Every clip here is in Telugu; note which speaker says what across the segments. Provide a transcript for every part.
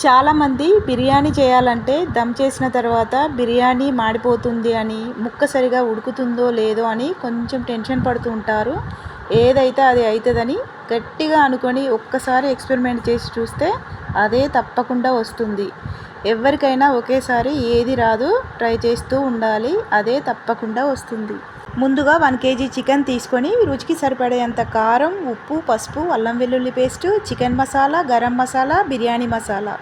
Speaker 1: చాలామంది బిర్యానీ చేయాలంటే దమ్ చేసిన తర్వాత బిర్యానీ మాడిపోతుంది అని, ముక్క సరిగా ఉడుకుతుందో లేదో అని కొంచెం టెన్షన్ పడుతూ ఉంటారు. ఏదైతే అది అవుతుందని గట్టిగా అనుకొని ఒక్కసారి ఎక్స్పెరిమెంట్ చేసి చూస్తే అదే తప్పకుండా వస్తుంది. ఎవరికైనా ఒకేసారి ఏది రాదు, ట్రై చేస్తూ ఉండాలి, అదే తప్పకుండా వస్తుంది. ముందుగా 1 kg చికెన్ తీసుకొని రుచికి సరిపడేంత కారం, ఉప్పు, పసుపు, అల్లం వెల్లుల్లి పేస్టు, చికెన్ మసాలా, గరం మసాలా, బిర్యానీ మసాలా,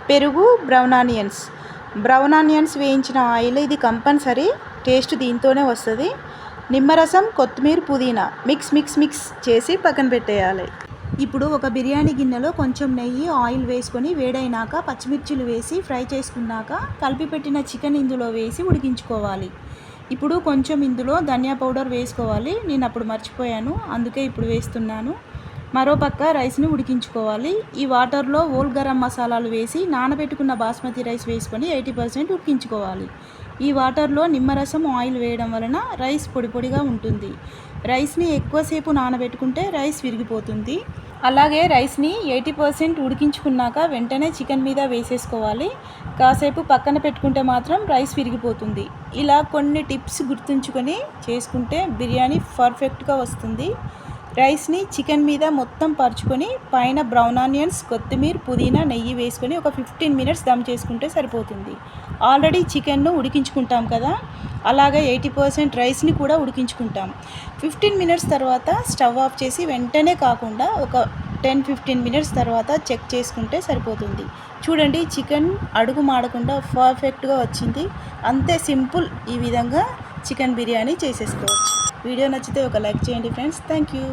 Speaker 1: పెరుగు, బ్రౌన్ ఆనియన్స్ వేయించిన ఆయిల్, ఇది కంపల్సరీ, టేస్ట్ దీంతోనే వస్తుంది. నిమ్మరసం, కొత్తిమీర, పుదీనా మిక్స్ చేసి పక్కన పెట్టేయాలి. ఇప్పుడు ఒక బిర్యానీ గిన్నెలో కొంచెం నెయ్యి, ఆయిల్ వేసుకొని వేడైనాక పచ్చిమిర్చిలు వేసి ఫ్రై చేసుకున్నాక కలిపి పెట్టిన చికెన్ ఇందులో వేసి ఉడికించుకోవాలి. ఇప్పుడు కొంచెం ఇందులో ధనియా పౌడర్ వేసుకోవాలి. నేను అప్పుడు మర్చిపోయాను, అందుకే ఇప్పుడు వేస్తున్నాను. మరోపక్క రైస్ని ఉడికించుకోవాలి. ఈ వాటర్లో హోల్ గరం మసాలాలు వేసి నానబెట్టుకున్న బాస్మతి రైస్ వేసుకొని 80% ఉడికించుకోవాలి. ఈ వాటర్లో నిమ్మరసం, ఆయిల్ వేయడం వలన రైస్ పొడి పొడిగా ఉంటుంది. రైస్ని ఎక్కువసేపు నానబెట్టుకుంటే రైస్ విరిగిపోతుంది. అలాగే రైస్ని 80% ఉడికించుకున్నాక వెంటనే చికెన్ మీద వేసేసుకోవాలి. కాసేపు పక్కన పెట్టుకుంటే మాత్రం రైస్ విరిగిపోతుంది. ఇలా కొన్ని టిప్స్ గుర్తుంచుకొని చేసుకుంటే బిర్యానీ పర్ఫెక్ట్గా వస్తుంది. రైస్ని చికెన్ మీద మొత్తం పరుచుకొని పైన బ్రౌన్ ఆనియన్స్, కొత్తిమీర, పుదీనా, నెయ్యి వేసుకొని ఒక 15 minutes దమ్ చేసుకుంటే సరిపోతుంది. ఆల్రెడీ చికెన్ను ఉడికించుకుంటాం కదా, అలాగే 80% రైస్ని కూడా ఉడికించుకుంటాం. 15 minutes తర్వాత స్టవ్ ఆఫ్ చేసి వెంటనే కాకుండా ఒక 10-15 minutes తర్వాత చెక్ చేసుకుంటే సరిపోతుంది. చూడండి, చికెన్ అడుగు మాడకుండా పర్ఫెక్ట్గా వచ్చింది. అంతే సింపుల్. ఈ విధంగా చికెన్ బిర్యానీ చేసేసుకోవచ్చు. వీడియో నచ్చితే ఒక లైక్ చేయండి ఫ్రెండ్స్. Thank you.